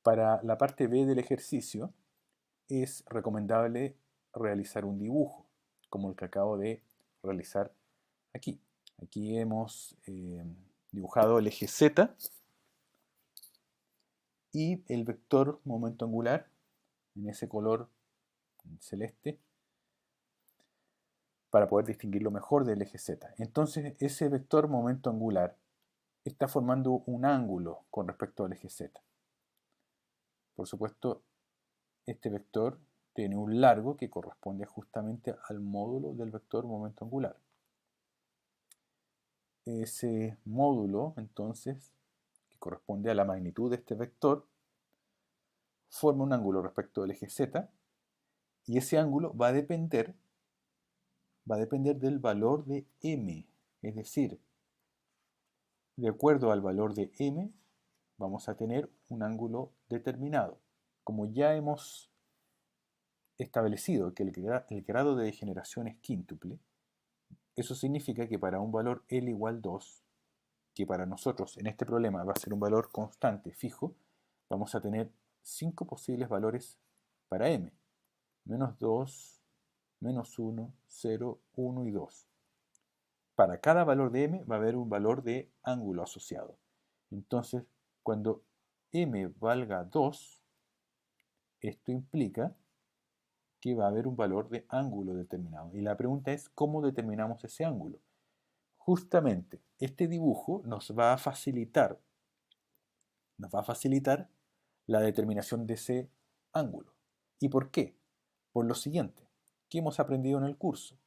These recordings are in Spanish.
Para la parte B del ejercicio es recomendable realizar un dibujo, como el que acabo de realizar aquí. Aquí hemos dibujado el eje Z y el vector momento angular en ese color celeste para poder distinguirlo mejor del eje Z. Entonces ese vector momento angular está formando un ángulo con respecto al eje Z. Por supuesto, este vector tiene un largo que corresponde justamente al módulo del vector momento angular. Ese módulo, entonces, que corresponde a la magnitud de este vector, forma un ángulo respecto del eje Z, y ese ángulo va a depender del valor de m. Es decir, de acuerdo al valor de m, vamos a tener un ángulo determinado. Como ya hemos establecido que el grado de degeneración es quíntuple, eso significa que para un valor L igual 2, que para nosotros en este problema va a ser un valor constante, fijo, vamos a tener 5 posibles valores para m. Menos 2, menos 1, 0, 1 y 2. Para cada valor de m va a haber un valor de ángulo asociado. Entonces, cuando m valga 2, esto implica que va a haber un valor de ángulo determinado. Y la pregunta es, ¿cómo determinamos ese ángulo? Justamente, este dibujo nos va a facilitar la determinación de ese ángulo. ¿Y por qué? Por lo siguiente, ¿qué hemos aprendido en el curso?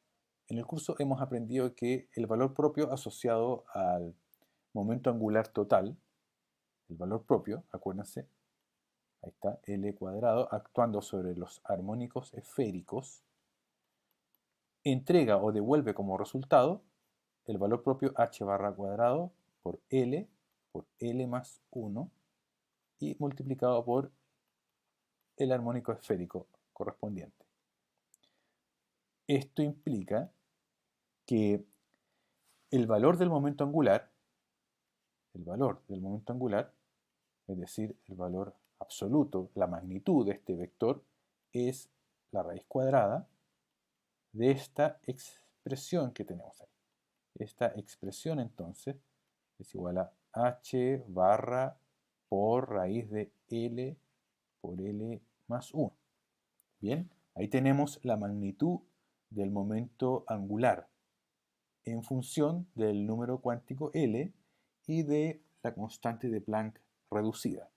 En el curso hemos aprendido que el valor propio asociado al momento angular total, el valor propio, acuérdense, ahí está, L cuadrado, actuando sobre los armónicos esféricos, entrega o devuelve como resultado el valor propio h barra cuadrado por L más 1 y multiplicado por el armónico esférico correspondiente. Esto implica que el valor del momento angular, es decir, el valor absoluto, la magnitud de este vector, es la raíz cuadrada de esta expresión que tenemos ahí. Esta expresión entonces es igual a h barra por raíz de L por L más 1. Bien, ahí tenemos la magnitud del momento angular en función del número cuántico L y de la constante de Planck reducida.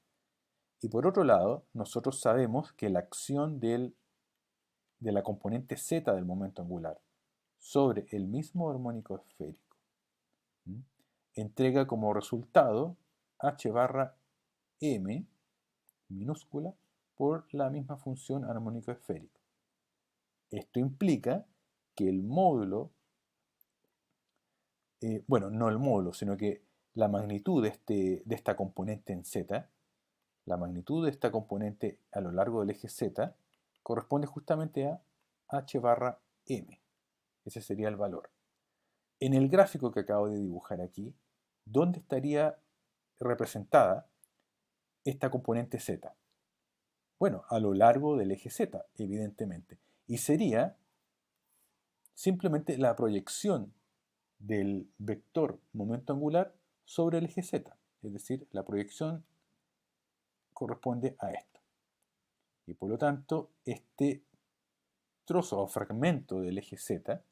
Y por otro lado, nosotros sabemos que la acción de la componente z del momento angular sobre el mismo armónico esférico entrega como resultado h barra m minúscula por la misma función armónico esférico. Esto implica que el módulo, bueno, no el módulo, sino que la magnitud de esta componente en z, la magnitud de esta componente a lo largo del eje z, corresponde justamente a h barra m. Ese sería el valor. En el gráfico que acabo de dibujar aquí, ¿dónde estaría representada esta componente z? Bueno, a lo largo del eje z, evidentemente. Y sería simplemente la proyección del vector momento angular sobre el eje z. Es decir, la proyección corresponde a esto. Y por lo tanto, este trozo o fragmento del eje z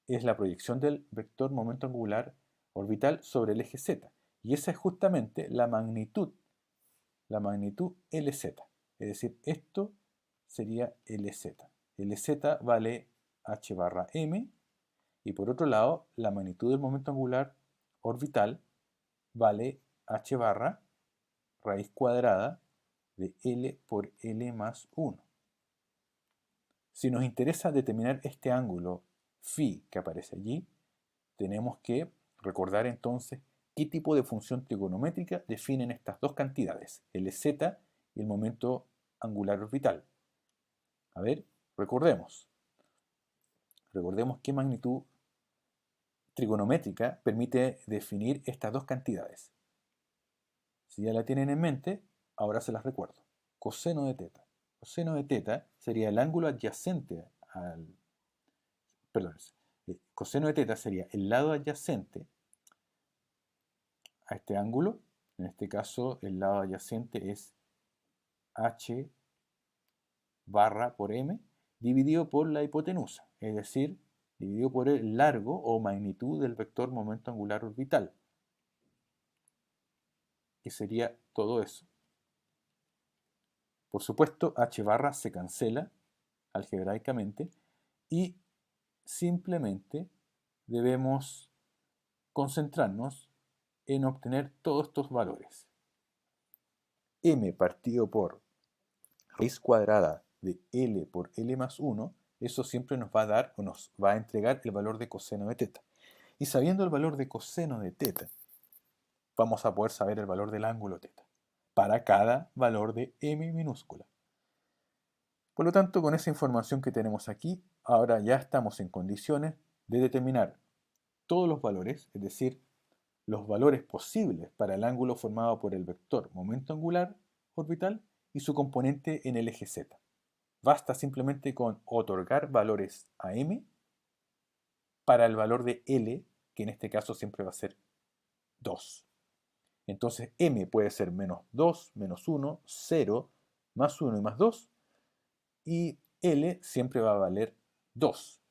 es la proyección del vector momento angular orbital sobre el eje z. Y esa es justamente la magnitud Lz. Es decir, esto sería Lz. Lz vale h barra m, y por otro lado, la magnitud del momento angular orbital vale h barra raíz cuadrada de L por L más 1. Si nos interesa determinar este ángulo phi que aparece allí, tenemos que recordar entonces qué tipo de función trigonométrica definen estas dos cantidades, Lz y el momento angular orbital. A ver, recordemos qué magnitud trigonométrica permite definir estas dos cantidades. Si ya la tienen en mente, ahora se las recuerdo. Coseno de teta. Coseno de teta sería el ángulo adyacente al... Perdón, coseno de teta sería el lado adyacente a este ángulo. En este caso, el lado adyacente es h barra por m dividido por la hipotenusa, es decir, dividido por el largo o magnitud del vector momento angular orbital, que sería todo eso. Por supuesto, h barra se cancela algebraicamente y simplemente debemos concentrarnos en obtener todos estos valores. M partido por raíz cuadrada de L por L más 1, eso siempre nos va a dar o nos va a entregar el valor de coseno de teta. Y sabiendo el valor de coseno de teta, vamos a poder saber el valor del ángulo teta para cada valor de m minúscula. Por lo tanto, con esa información que tenemos aquí, ahora ya estamos en condiciones de determinar todos los valores, es decir, los valores posibles para el ángulo formado por el vector momento angular orbital y su componente en el eje z. Basta simplemente con otorgar valores a m para el valor de L, que en este caso siempre va a ser 2. Entonces m puede ser menos 2, menos 1, 0, más 1 y más 2, y L siempre va a valer 2.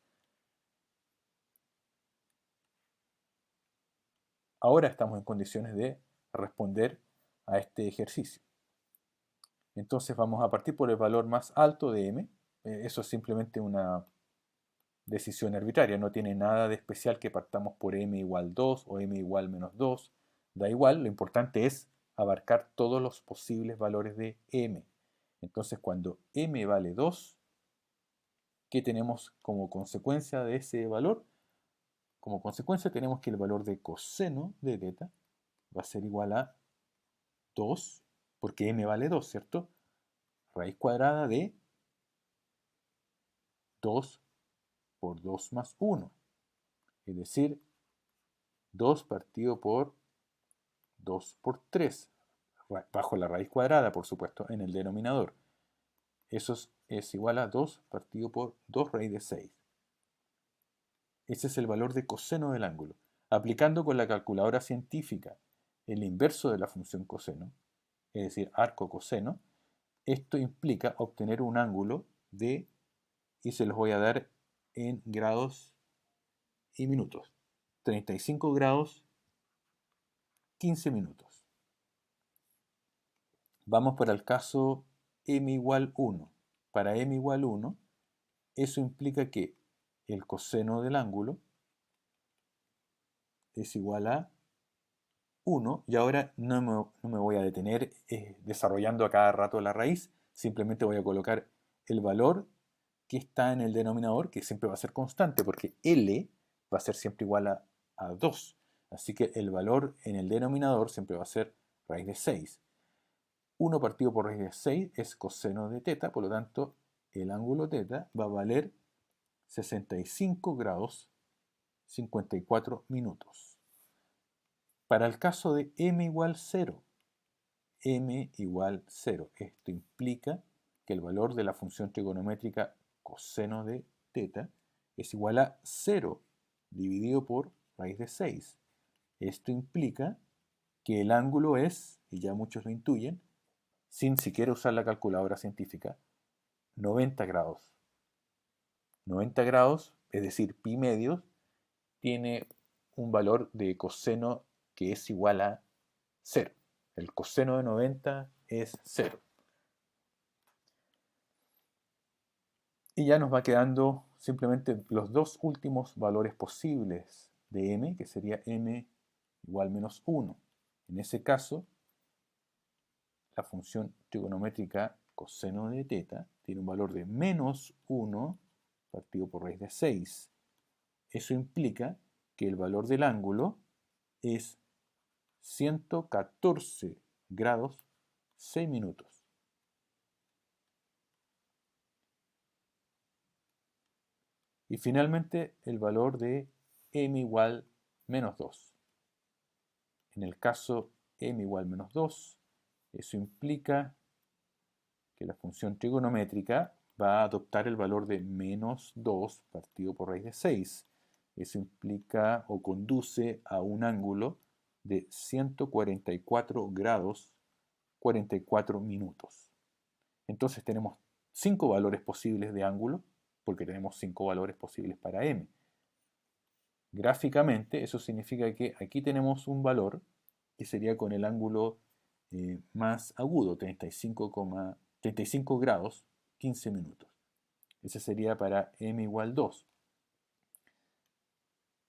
Ahora estamos en condiciones de responder a este ejercicio. Entonces vamos a partir por el valor más alto de m. Eso es simplemente una decisión arbitraria, no tiene nada de especial que partamos por m igual 2 o m igual menos 2. Da igual, lo importante es abarcar todos los posibles valores de m. Entonces cuando m vale 2, ¿qué tenemos como consecuencia de ese valor? Como consecuencia tenemos que el valor de coseno de teta va a ser igual a 2, porque m vale 2, ¿cierto? Raíz cuadrada de 2 por 2 más 1. Es decir, 2 partido por 2 por 3, bajo la raíz cuadrada, por supuesto, en el denominador. Eso es igual a 2 partido por 2 raíz de 6. Ese es el valor de coseno del ángulo. Aplicando con la calculadora científica el inverso de la función coseno, es decir, arco coseno, esto implica obtener un ángulo de, y se los voy a dar en grados y minutos, 35 grados, 15 minutos. Vamos para el caso m igual 1. Para m igual 1, eso implica que el coseno del ángulo es igual a 1, y ahora no me voy a detener desarrollando a cada rato la raíz, simplemente voy a colocar el valor que está en el denominador, que siempre va a ser constante, porque L va a ser siempre igual a 2. Así que el valor en el denominador siempre va a ser raíz de 6. 1 partido por raíz de 6 es coseno de teta, por lo tanto el ángulo teta va a valer 65 grados 54 minutos. Para el caso de m igual 0, m igual 0, esto implica que el valor de la función trigonométrica coseno de teta es igual a 0 dividido por raíz de 6. Esto implica que el ángulo es, y ya muchos lo intuyen, sin siquiera usar la calculadora científica, 90 grados. 90 grados, es decir, pi medios, tiene un valor de coseno que es igual a 0. El coseno de 90 es 0. Y ya nos va quedando simplemente los dos últimos valores posibles de m, que sería m igual menos 1. En ese caso, la función trigonométrica coseno de teta tiene un valor de menos 1 partido por raíz de 6. Eso implica que el valor del ángulo es 114 grados 6 minutos. Y finalmente el valor de m igual menos 2. En el caso m igual menos 2, Eso implica que la función trigonométrica va a adoptar el valor de menos 2 partido por raíz de 6. Eso implica o conduce a un ángulo de 144 grados 44 minutos. Entonces tenemos 5 valores posibles de ángulo, porque tenemos 5 valores posibles para m. Gráficamente, eso significa que aquí tenemos un valor que sería con el ángulo más agudo, 35 grados 15 minutos. Ese sería para m igual 2.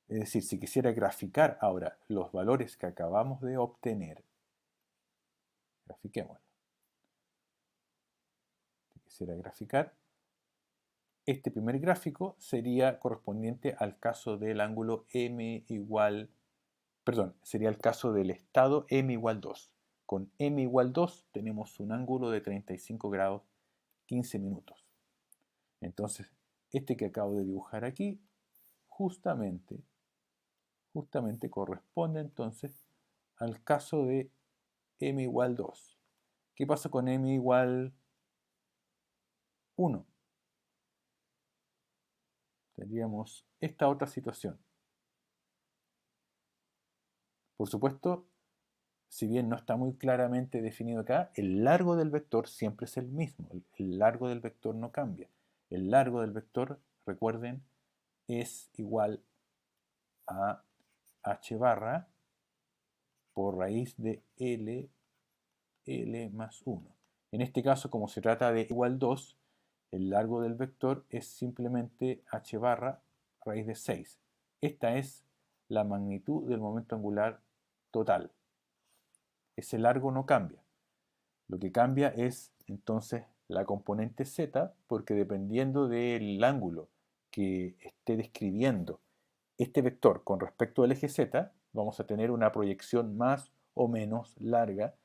Es decir, si quisiera graficar ahora los valores que acabamos de obtener, grafiquémoslo. Si quisiera graficar, este primer gráfico sería correspondiente al caso del ángulo m igual, perdón, sería el caso del estado m igual 2. Con m igual 2 tenemos un ángulo de 35 grados 15 minutos. Entonces, este que acabo de dibujar aquí, justamente corresponde entonces al caso de m igual 2. ¿Qué pasa con m igual 1? Tendríamos esta otra situación. Por supuesto, si bien no está muy claramente definido acá, el largo del vector siempre es el mismo. El largo del vector no cambia. El largo del vector, recuerden, es igual a h barra por raíz de L más 1. En este caso, como se trata de igual 2, el largo del vector es simplemente h barra raíz de 6. Esta es la magnitud del momento angular total. Ese largo no cambia. Lo que cambia es entonces la componente z, porque dependiendo del ángulo que esté describiendo este vector con respecto al eje z, vamos a tener una proyección más o menos larga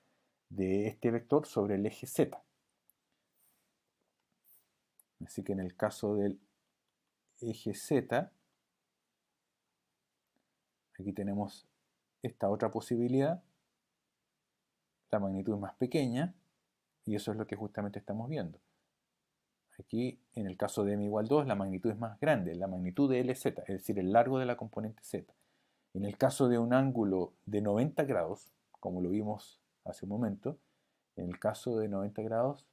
de este vector sobre el eje z. Así que en el caso del eje z, aquí tenemos esta otra posibilidad, la magnitud es más pequeña, y eso es lo que justamente estamos viendo. Aquí, en el caso de m igual 2, la magnitud es más grande, la magnitud de Lz, es decir, el largo de la componente z. En el caso de un ángulo de 90 grados, como lo vimos hace un momento, en el caso de 90 grados,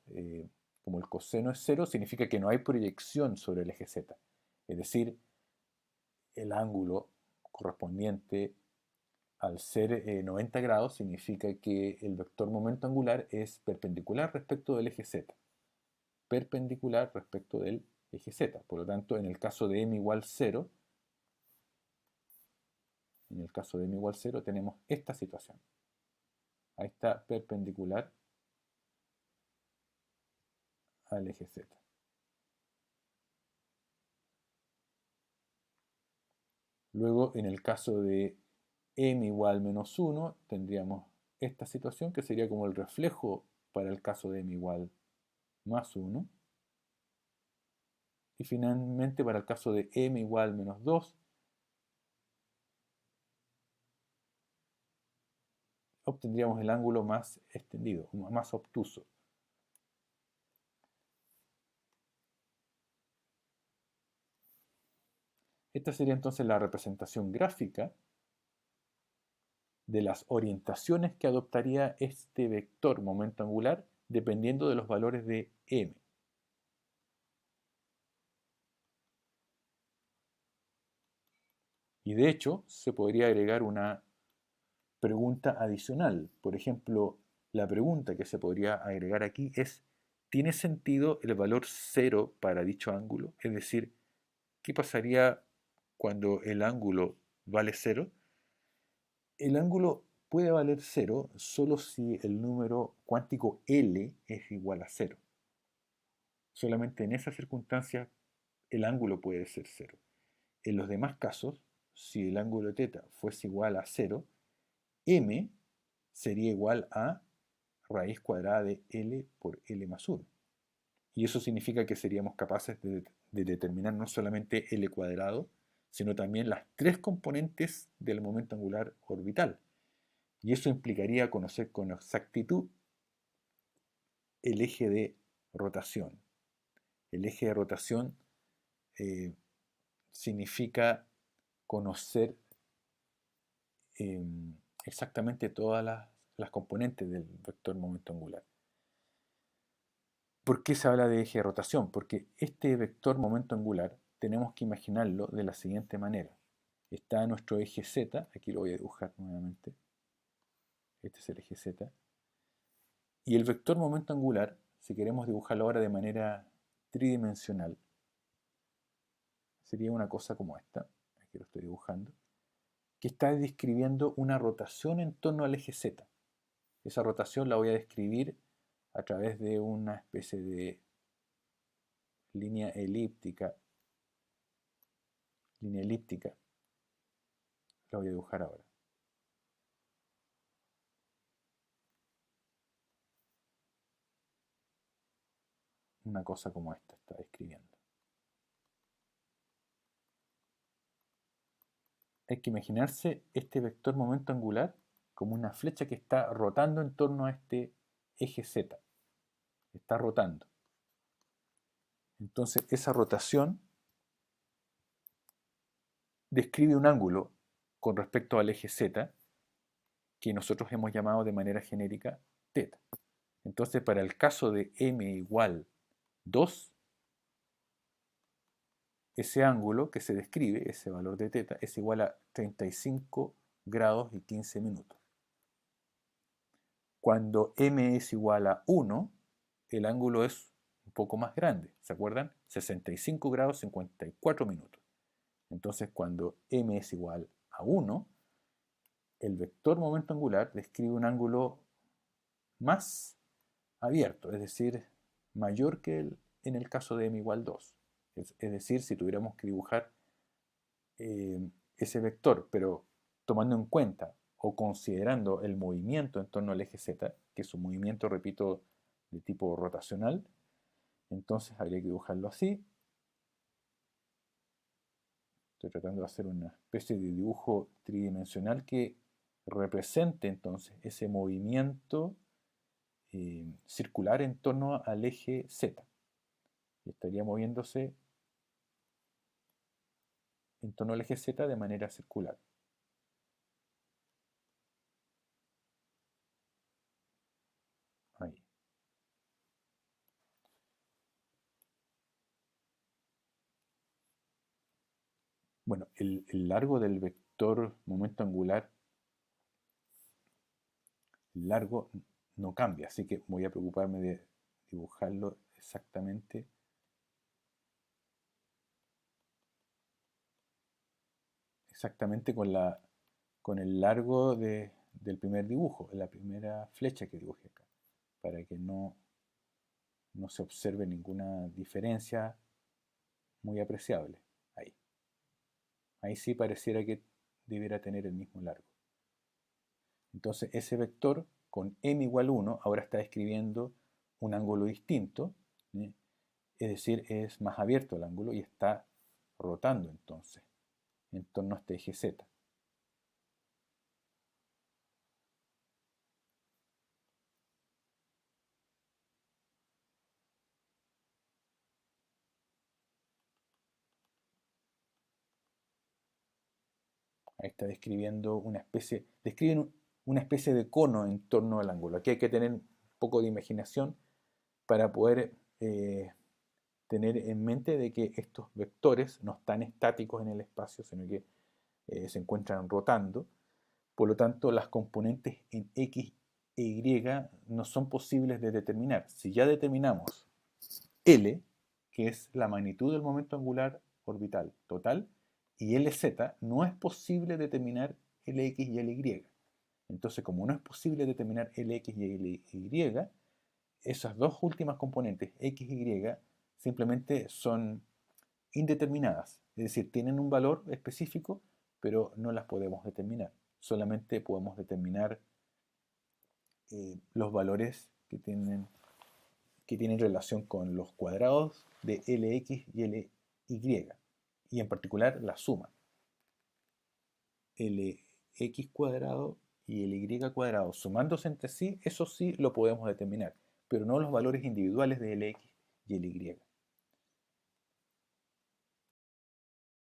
como el coseno es 0, significa que no hay proyección sobre el eje z. Es decir, el ángulo correspondiente al ser 90 grados significa que el vector momento angular es perpendicular respecto del eje z. Perpendicular respecto del eje z. Por lo tanto, en el caso de m igual 0, tenemos esta situación. Ahí está perpendicular al eje z. Luego, en el caso de m igual menos 1, tendríamos esta situación que sería como el reflejo para el caso de m igual más 1. Y finalmente, para el caso de m igual menos 2, obtendríamos el ángulo más extendido, más obtuso. Esta sería entonces la representación gráfica de las orientaciones que adoptaría este vector momento angular dependiendo de los valores de m. Y de hecho, se podría agregar una pregunta adicional. Por ejemplo, la pregunta que se podría agregar aquí es, ¿tiene sentido el valor 0 para dicho ángulo? Es decir, ¿qué pasaría cuando el ángulo vale 0? El ángulo puede valer 0 solo si el número cuántico L es igual a 0. Solamente en esa circunstancia el ángulo puede ser 0. En los demás casos, si el ángulo θ fuese igual a 0, m sería igual a raíz cuadrada de L por L más 1. Y eso significa que seríamos capaces de determinar no solamente L cuadrado, sino también las tres componentes del momento angular orbital. Y eso implicaría conocer con exactitud el eje de rotación. El eje de rotación significa conocer exactamente todas las componentes del vector momento angular. ¿Por qué se habla de eje de rotación? Porque este vector momento angular tenemos que imaginarlo de la siguiente manera. Está nuestro eje Z, aquí lo voy a dibujar nuevamente. Este es el eje Z. Y el vector momento angular, si queremos dibujarlo ahora de manera tridimensional, sería una cosa como esta. Aquí lo estoy dibujando. Que está describiendo una rotación en torno al eje Z. Esa rotación la voy a describir a través de una especie de línea elíptica. La voy a dibujar ahora. Una cosa como esta está describiendo. Hay que imaginarse este vector momento angular como una flecha que está rotando en torno a este eje Z. Está rotando. Entonces esa rotación describe un ángulo con respecto al eje Z que nosotros hemos llamado de manera genérica θ. Entonces para el caso de m igual 2, ese ángulo que se describe, ese valor de θ, es igual a 35 grados y 15 minutos. Cuando m es igual a 1, el ángulo es un poco más grande. ¿Se acuerdan? 65 grados 54 minutos. Entonces, cuando m es igual a 1, el vector momento angular describe un ángulo más abierto, es decir, mayor que en el caso de m igual 2. Es decir, si tuviéramos que dibujar ese vector, pero tomando en cuenta o considerando el movimiento en torno al eje Z, que es un movimiento, repito, de tipo rotacional, entonces habría que dibujarlo así. Estoy tratando de hacer una especie de dibujo tridimensional que represente entonces ese movimiento circular en torno al eje Z. Y estaría moviéndose en torno al eje Z de manera circular. Ahí. Bueno, el largo del vector momento angular, el largo no cambia, así que voy a preocuparme de dibujarlo exactamente con el largo del primer dibujo, la primera flecha que dibujé acá, para que no se observe ninguna diferencia muy apreciable. Ahí. Ahí sí pareciera que debiera tener el mismo largo. Entonces ese vector con m igual 1 ahora está describiendo un ángulo distinto, ¿sí? Es decir, es más abierto el ángulo y está rotando entonces en torno a este eje Z. Ahí está describiendo describen una especie de cono en torno al ángulo. Aquí hay que tener un poco de imaginación para poder tener en mente de que estos vectores no están estáticos en el espacio, sino que se encuentran rotando. Por lo tanto, las componentes en X e Y no son posibles de determinar. Si ya determinamos L, que es la magnitud del momento angular orbital total, y LZ, no es posible determinar Lx y Ly. Entonces, como no es posible determinar Lx y Ly, esas dos últimas componentes, X y Y, simplemente son indeterminadas. Es decir, tienen un valor específico, pero no las podemos determinar. Solamente podemos determinar los valores que tienen relación con los cuadrados de Lx y Ly, y en particular la suma. Lx cuadrado y Ly cuadrado sumándose entre sí, eso sí lo podemos determinar, pero no los valores individuales de Lx y Ly.